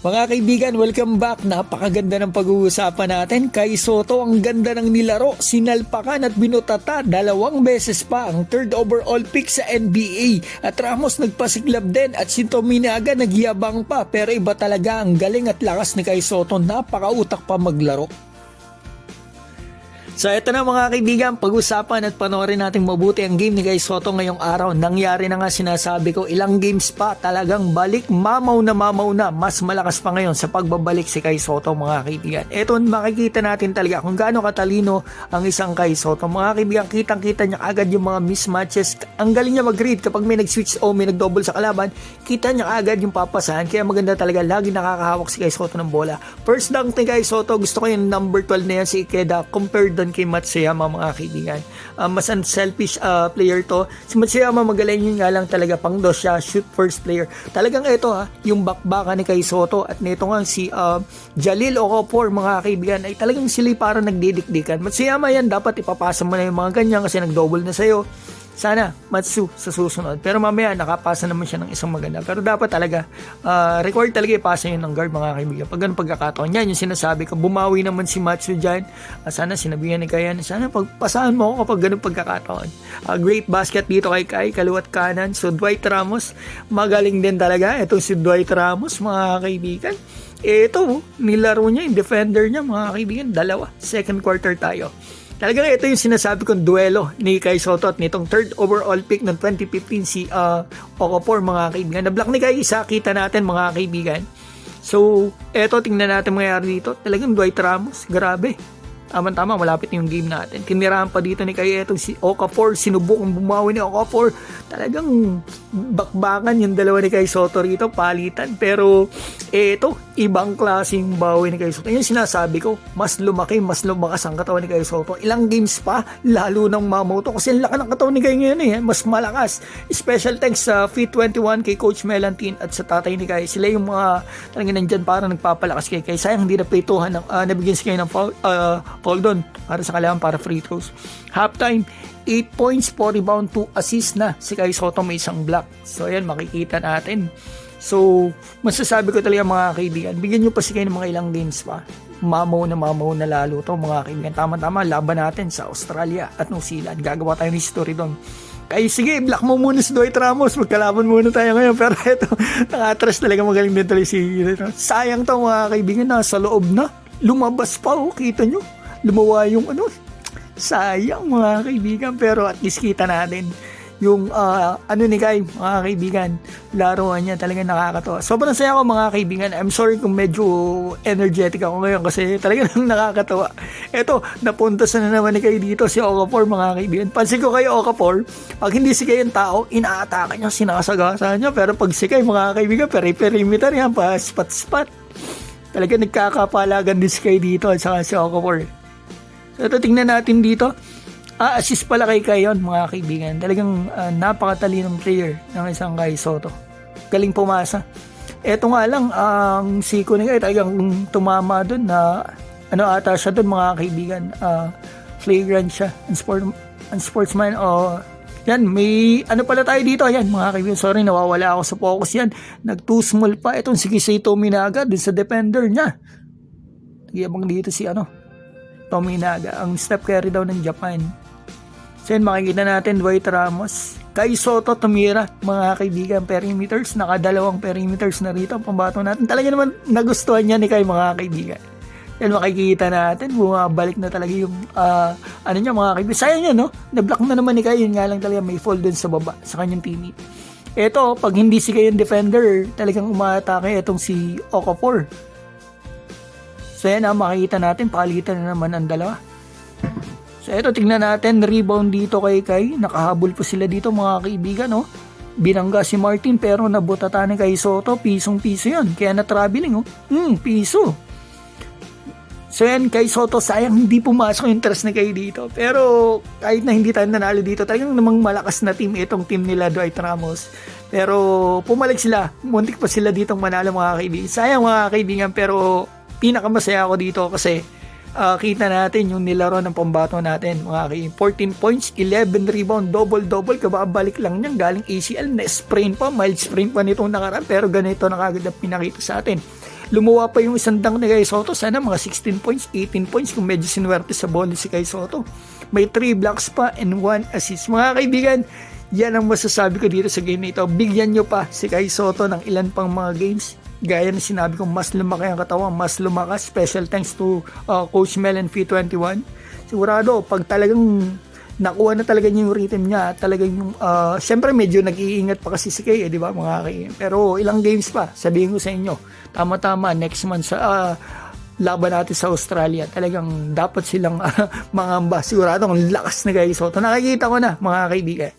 Mga kaibigan, welcome back. Napakaganda ng pag-uusapan natin. Kay Soto, ang ganda ng nilaro. Sinalpakan at binutata 2 beses pa ang 3rd overall pick sa NBA. At Ramos nagpasiklab din at si Tominaga nagyabang pa. Pero iba talaga ang galing at lakas ni Kay Soto. Napakautak pa maglaro. So ito na mga kaibigan, pag-usapan at panoorin natin mabuti ang game ni Kay Soto ngayong araw. Nangyari na nga, sinasabi ko, ilang games pa talagang balik, mamaw na, mas malakas pa ngayon sa pagbabalik si Kay Soto mga kaibigan. Ito makikita natin talaga kung gaano katalino ang isang Kay Soto. Mga kaibigan, kitang-kita niya agad yung mga mismatches. Ang galing niya mag-read kapag may nag-switch o may nag-double sa kalaban, kita niya agad yung papasahan. Kaya maganda talaga, lagi nakakahawak si Kay Soto ng bola. First dunk ni Kay Soto, gusto ko yung number 12 na yan, si Ikeda, compared kay Matsuyama mga kaibigan. Mas unselfish player to. Si Matsuyama magaling, yun nga lang talaga pang dos siya, shoot first player. Talagang ito yung bakbaka ni Kay Soto at nito nga si Jalil Okafor mga kaibigan ay talagang sila para nagdidikdikan. Matsuyama yan, dapat ipapasa mo na yung mga ganyan kasi nag-double na sa'yo. Sana Matsu sa susunod. Pero mamaya nakapasa naman siya ng isang maganda. Pero dapat talaga required talaga ipasa yun ng guard mga kaibigan. Pag ganun pagkakataon. Yan yung sinasabi ko. Bumawi naman si Matsu dyan. Sana sinabihan ni Kayan. Sana pagpasahan mo ako kapag ganun pagkakataon. Great basket dito kay Kai. Kaliwat kanan. So Dwight Ramos. Magaling din talaga. Ito si Dwight Ramos mga kaibigan. Ito nilaro niya yung defender niya mga kaibigan. 2. Second quarter tayo. Talagang ito yung sinasabi kong duelo ni Kay Soto at nitong 3rd overall pick ng 2015 si Okafor mga kaibigan. Na-block ni Kay isa, kita natin mga kaibigan. So, eto tingnan natin mangyayari dito. Talagang Dwight Ramos, grabe. Tama-tama, malapit yung game natin. Tinirahan pa dito ni Kay etong si Okafor. Sinubukang bumawi ni Okafor. Talagang bakbakan yung dalawa ni Kay Soto rito, palitan. Pero eto, ibang klaseng bawi ni Kay Soto. Yung sinasabi ko, mas lumaki, mas lumakas ang katawan ni Kay Soto. Ilang games pa, lalo nang mamoto. Kasi ang laki ng katawan ni Kay ngayon mas malakas. Special thanks sa Fit21 kay Coach Melantin at sa tatay ni Kay. Sila yung mga talagang nandyan para nagpapalakas kay Kay. Sayang hindi na playtuhan, nabigyan si Kay ng foul doon para sa kalaban para free throws. Halftime, 8 points, 4 rebound, 2 assist na si Kay Soto, may isang block. So ayan, makikita natin. So masasabi ko talaga mga kaibigan, bigyan nyo pa si Kay ng mga ilang games pa. Mamaw na lalo to mga kaibigan. Tama-tama, laban natin sa Australia at New Zealand. Gagawa tayo ng history doon. Kaya sige, block mo muna si Dwight Ramos. Magkalaban muna tayo ngayon. Pero ito, nakatras talaga, magaling din talaga si sayang to mga kaibigan, nasa loob na. Lumabas pa, kita nyo. Lumawa yung sayang mga kaibigan, pero at least kita natin yung ni Kai mga kaibigan, laruan niya talaga nakakatawa. Sobrang saya ko mga kaibigan. I'm sorry kung medyo energetic ako ngayon kasi talaga nakakatawa. Eto, napunta na naman ni Kai dito si Okafor mga kaibigan. Pansin ko kay Okafor, pag hindi si Kai yung tao, inaatake niya, sinasagasa niya, pero pag si Kai mga kaibigan, perimeter yan pa, spot talaga nagkakapalagan din si Kai dito at saka si Okafor. So ito, tingnan natin dito. Assist pala kay Kai yun, mga kaibigan. Talagang napakatalinong player ng isang Kay Soto. Galing pumasa. Ito nga lang, ang siko ni Kai talagang tumama dun na ata siya dun mga kaibigan. Flagrant siya. Unsportsman. Yan, may pala tayo dito. Yan, mga kaibigan. Sorry, nawawala ako sa focus yan. Nag-too small pa. Itong si Kisei Tominaga dun sa defender niya. Nagyabang dito si Tominaga, ang step carry daw ng Japan. So yun, makikita natin Dwight Ramos, Kay Soto tumira mga kaibigan, perimeters, nakadalawang perimeters na rito ang pambato natin. Talaga naman nagustuhan niya ni Kay mga kaibigan. Yan, makikita natin bumabalik na talaga yung niya mga kaibigan. Sayang niya, no? Na-block na naman ni Kay, yun nga lang talaga may fall dun sa baba sa kanyang teammate. Eto, pag hindi si Kay yung defender, talagang umaatake itong si Okafor. So yan, makikita natin, palitan na naman ang dalawa. So ito, tingnan natin, rebound dito kay Kai. Nakahabol po sila dito mga kaibigan, no? Binangga si Martin pero nabutata ni Kay Soto, pisong-piso yan. Kaya na-traveling, piso. So yan, Kay Soto, sayang hindi pumasok yung trust ni Kay dito. Pero kahit na hindi tayo nanalo dito, talagang namang malakas na team itong team nila, Dwight Ramos. Pero pumalik sila, muntik pa sila ditong manalo mga kaibigan. Sayang mga kaibigan, pero pinakamasaya ako dito kasi kita natin yung nilaro ng pambato natin, mga kay. 14 points, 11 rebound, double-double, kababalik lang niyan, galing ACL, na sprain pa, mild sprain pa nitong nakaraan, pero ganito na kagad ang pinakita sa atin. Lumuwa pa yung isang dunk ni Kai Sotto, sana mga 16 points, 18 points kung medyo sinuwerte sa bola si Kai Sotto. May 3 blocks pa and 1 assist. Mga kaibigan, yan ang masasabi ko dito sa game na ito. Bigyan nyo pa si Kai Sotto ng ilan pang mga games. Gaya na sinabi ko, mas lumaki ang katawan, mas lumakas. Special thanks to Coach Mel and P21. Sigurado, pag talagang nakuha na talaga niya yung rhythm niya, talagang yung, syempre medyo nag-iingat pa kasi si Kay, di ba mga Kay? Pero ilang games pa, sabihin ko sa inyo, tama-tama, next month sa laban natin sa Australia, talagang dapat silang mangamba. Sigurado, ang lakas na Kai Sotto. Nakikita ko na, mga kaibigan.